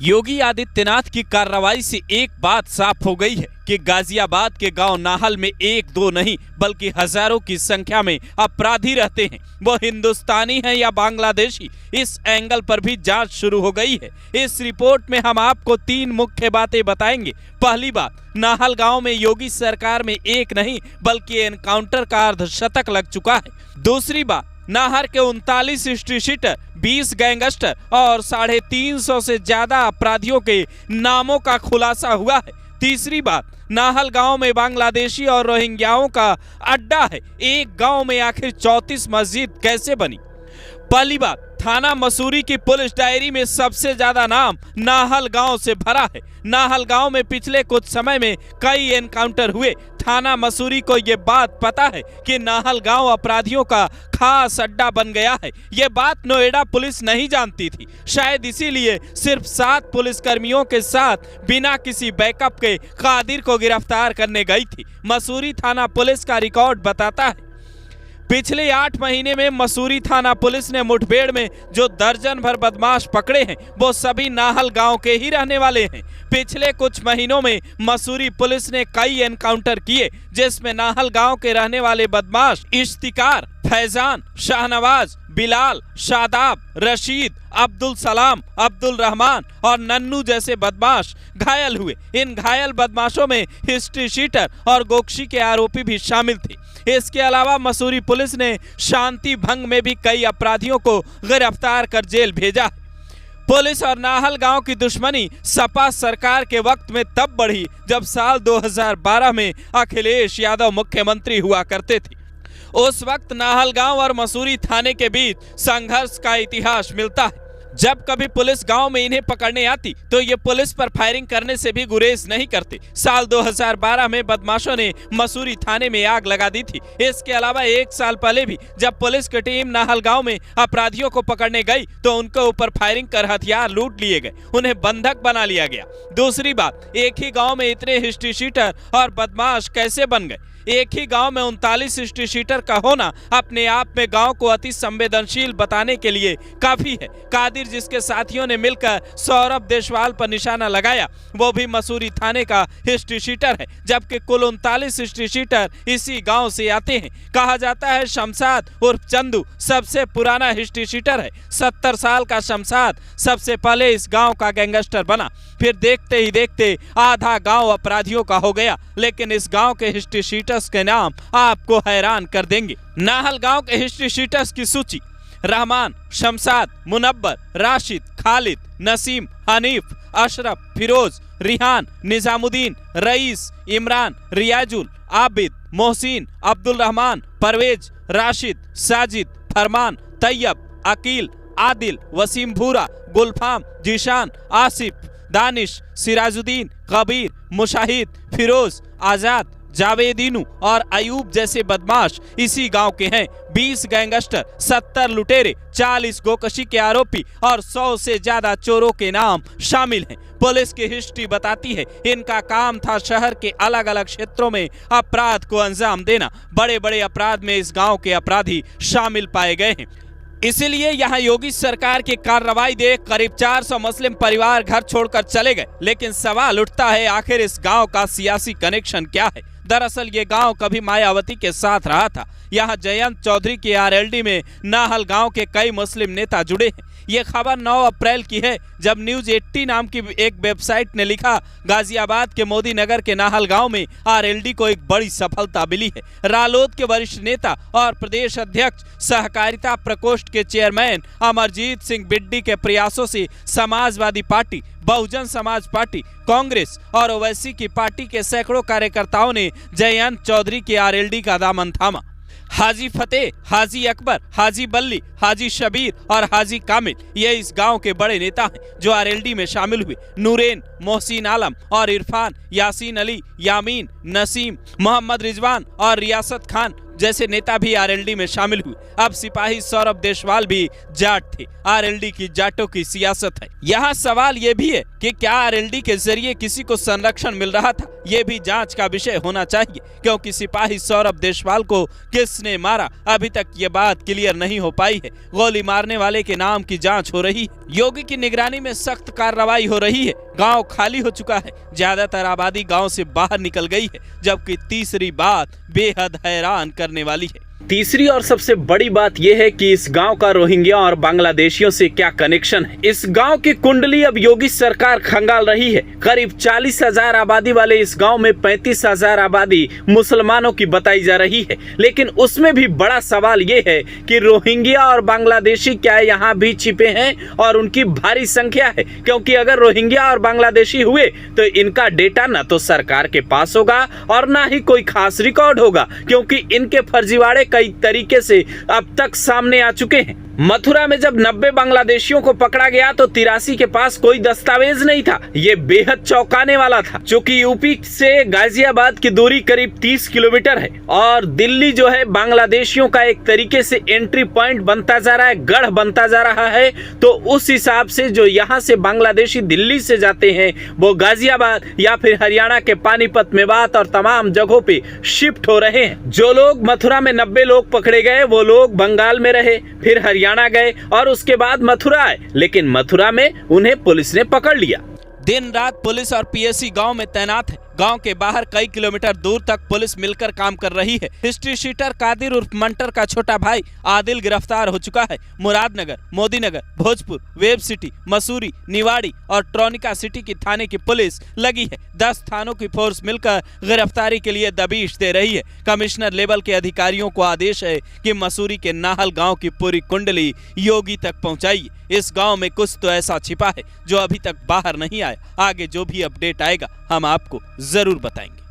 योगी आदित्यनाथ की कार्रवाई से एक बात साफ हो गई है कि गाजियाबाद के गांव नाहल में एक दो नहीं बल्कि हजारों की संख्या में अपराधी रहते हैं। वो हिंदुस्तानी हैं या बांग्लादेशी, इस एंगल पर भी जांच शुरू हो गई है। इस रिपोर्ट में हम आपको 3 मुख्य बातें बताएंगे। पहली बात, नाहल गांव में योगी सरकार में एक नहीं बल्कि एनकाउंटर का अर्धशतक लग चुका है। दूसरी बात, नाहर के 39 हिस्ट्री शीटर, 20 गैंगस्टर और 350 से ज्यादा अपराधियों के नामों का खुलासा हुआ है। तीसरी बात, नाहल गांव में बांग्लादेशी और रोहिंग्याओं का अड्डा है। एक गांव में आखिर 34 मस्जिद कैसे बनी? पहली बात, थाना मसूरी की पुलिस डायरी में सबसे ज्यादा नाम नाहल गांव से भरा है। नाहल गांव में पिछले कुछ समय में कई एनकाउंटर हुए। थाना मसूरी को ये बात पता है कि नाहल गांव अपराधियों का खास अड्डा बन गया है। ये बात नोएडा पुलिस नहीं जानती थी। शायद इसीलिए सिर्फ 7 पुलिसकर्मियों के साथ बिना किसी बैकअप के कादिर को गिरफ्तार करने गई थी। मसूरी थाना पुलिस का रिकॉर्ड बताता है पिछले 8 महीने में मसूरी थाना पुलिस ने मुठभेड़ में जो दर्जन भर बदमाश पकड़े हैं वो सभी नाहल गांव के ही रहने वाले हैं। पिछले कुछ महीनों में मसूरी पुलिस ने कई एनकाउंटर किए जिसमें नाहल गांव के रहने वाले बदमाश इश्तिकार, फैजान, शाहनवाज, बिलाल, शादाब, रशीद, अब्दुल सलाम, अब्दुल रहमान और नन्नू जैसे बदमाश घायल हुए। इन घायल बदमाशों में हिस्ट्री शीटर और गोकशी के आरोपी भी शामिल थे। इसके अलावा मसूरी पुलिस ने शांति भंग में भी कई अपराधियों को गिरफ्तार कर जेल भेजा है। पुलिस और नाहल गांव की दुश्मनी सपा सरकार के वक्त में तब बढ़ी जब साल 2012 में अखिलेश यादव मुख्यमंत्री हुआ करते थे। उस वक्त नाहल गांव और मसूरी थाने के बीच संघर्ष का इतिहास मिलता है। जब कभी पुलिस गांव में इन्हें पकड़ने आती तो ये पुलिस पर फायरिंग करने से भी गुरेज नहीं करते। साल 2012 में बदमाशों ने मसूरी थाने में आग लगा दी थी। इसके अलावा 1 साल पहले भी जब पुलिस की टीम नाहल गांव में अपराधियों को पकड़ने गई तो उनके ऊपर फायरिंग कर हथियार लूट लिए गए, उन्हें बंधक बना लिया गया। दूसरी बात, एक ही गाँव में इतने हिस्ट्री शीटर और बदमाश कैसे बन गए? एक ही गांव में 39 हिस्ट्री शीटर का होना अपने आप में गांव को अति संवेदनशील बताने के लिए काफी है। कादिर जिसके साथियों ने मिलकर सौरभ देशवाल पर निशाना लगाया वो भी मसूरी थाने का हिस्ट्री शीटर है, जबकि कुल 39 हिस्ट्री शीटर इसी गांव से आते हैं। कहा जाता है शमशाद उर्फ चंदू सबसे पुराना हिस्ट्री शीटर है। 70 साल का शमशाद सबसे पहले इस गांव का गैंगस्टर बना। फिर देखते ही देखते आधा गांव अपराधियों का हो गया। लेकिन इस गांव के हिस्ट्री शीटर्स के नाम आपको हैरान कर देंगे। नाहल गांव के हिस्ट्री शीटर्स की सूची: रहमान, शमशाद, मुनब्बर, राशिद, खालिद, नसीम, हनीफ, अशरफ, फिरोज, रिहान, निजामुद्दीन, रईस, इमरान, रियाजुल, आबिद, मोहसिन, अब्दुल रहमान, परवेज, राशिद, साजिद, फरमान, तैयब, अकील, आदिल, वसीम भूरा, गुलफाम, जीशान, आसिफ, दानिश, सिराजुद्दीन, कबीर, मुशाहिद, फिरोज, आजाद, जावेदीनू और अयूब जैसे बदमाश इसी गांव के हैं। 20 गैंगस्टर, 70 लुटेरे, 40 गोकशी के आरोपी और 100 से ज्यादा चोरों के नाम शामिल हैं। पुलिस की हिस्ट्री बताती है इनका काम था शहर के अलग अलग क्षेत्रों में अपराध को अंजाम देना। बड़े बड़े अपराध में इस गांव के अपराधी शामिल पाए गए हैं। इसीलिए यहाँ योगी सरकार की कार्रवाई देख करीब 400 मुस्लिम परिवार घर छोड़कर चले गए। लेकिन सवाल उठता है, आखिर इस गांव का सियासी कनेक्शन क्या है? दरअसल ये गांव कभी मायावती के साथ रहा था। यहाँ जयंत चौधरी की आरएलडी में नाहल गांव के कई मुस्लिम नेता जुड़े हैं। ये खबर 9 अप्रैल की है जब न्यूज 80 नाम की एक वेबसाइट ने लिखा, गाजियाबाद के मोदी नगर के नाहल गांव में आरएलडी को एक बड़ी सफलता मिली है। रालोद के वरिष्ठ नेता और प्रदेश अध्यक्ष सहकारिता प्रकोष्ठ के चेयरमैन अमरजीत सिंह बिड्डी के प्रयासों से समाजवादी पार्टी, बहुजन समाज पार्टी, कांग्रेस और ओवैसी की पार्टी के सैकड़ों कार्यकर्ताओं ने जयंत चौधरी की आरएलडी का दामन थामा। हाजी फतेह, हाजी अकबर, हाजी बल्ली, हाजी शबीर और हाजी कामिल ये इस गांव के बड़े नेता हैं जो आरएलडी में शामिल हुए। नूरेन, मोहसिन आलम और इरफान, यासीन अली, यामीन, नसीम, मोहम्मद रिजवान और रियासत खान जैसे नेता भी आरएलडी में शामिल हुए। अब सिपाही सौरभ देशवाल भी जाट थे। आरएलडी की जाटों की सियासत है। यहाँ सवाल ये भी है कि क्या आरएलडी के जरिए किसी को संरक्षण मिल रहा था, ये भी जांच का विषय होना चाहिए, क्योंकि सिपाही सौरभ देशवाल को किसने मारा अभी तक ये बात क्लियर नहीं हो पाई है। गोली मारने वाले के नाम की जांच हो रही है। योगी की निगरानी में सख्त कार्रवाई हो रही है। गांव खाली हो चुका है, ज्यादातर आबादी गांव से बाहर निकल गई है। जबकि तीसरी बात बेहद हैरान करने वाली है। तीसरी और सबसे बड़ी बात यह है कि इस गांव का रोहिंग्या और बांग्लादेशियों से क्या कनेक्शन है। इस गांव की कुंडली अब योगी सरकार खंगाल रही है। करीब 40,000 आबादी वाले इस गांव में 35,000 आबादी मुसलमानों की बताई जा रही है। लेकिन उसमें भी बड़ा सवाल यह है कि रोहिंग्या और बांग्लादेशी क्या यहाँ भी छिपे हैं और उनकी भारी संख्या है, क्योंकि अगर रोहिंग्या और बांग्लादेशी हुए तो इनका डेटा न तो सरकार के पास होगा और न ही कोई खास रिकॉर्ड होगा, क्योंकि इनके फर्जीवाड़े कई तरीके से अब तक सामने आ चुके हैं। मथुरा में जब 90 बांग्लादेशियों को पकड़ा गया तो 83 के पास कोई दस्तावेज नहीं था। ये बेहद चौंकाने वाला था। चूंकि यूपी से गाजियाबाद की दूरी करीब 30 किलोमीटर है और दिल्ली जो है बांग्लादेशियों का एक तरीके से एंट्री पॉइंट बनता जा रहा है, गढ़ बनता जा रहा है। तो उस हिसाब से जो यहाँ से बांग्लादेशी दिल्ली से जाते हैं वो गाजियाबाद या फिर हरियाणा के पानीपत, मेवात और तमाम जगहों पे शिफ्ट हो रहे हैं। जो लोग मथुरा में 90 लोग पकड़े गए वो लोग बंगाल में रहे, फिर हरियाणा गए और उसके बाद मथुरा आए, लेकिन मथुरा में उन्हें पुलिस ने पकड़ लिया। दिन रात पुलिस और पीएससी गांव में तैनात है। गांव के बाहर कई किलोमीटर दूर तक पुलिस मिलकर काम कर रही है। हिस्ट्री शीटर कादिर उर्फ मंटर का छोटा भाई आदिल गिरफ्तार हो चुका है। मुरादनगर, मोदीनगर, भोजपुर, वेब सिटी, मसूरी, निवाड़ी और ट्रोनिका सिटी की थाने की पुलिस लगी है। 10 थानों की फोर्स मिलकर गिरफ्तारी के लिए दबिश दे रही है। कमिश्नर लेवल के अधिकारियों को आदेश है कि मसूरी के नाहल गाँव की पूरी कुंडली योगी तक पहुँचाइए। इस गाँव में कुछ तो ऐसा छिपा है जो अभी तक बाहर नहीं आया। आगे जो भी अपडेट आएगा हम आपको जरूर बताएंगे।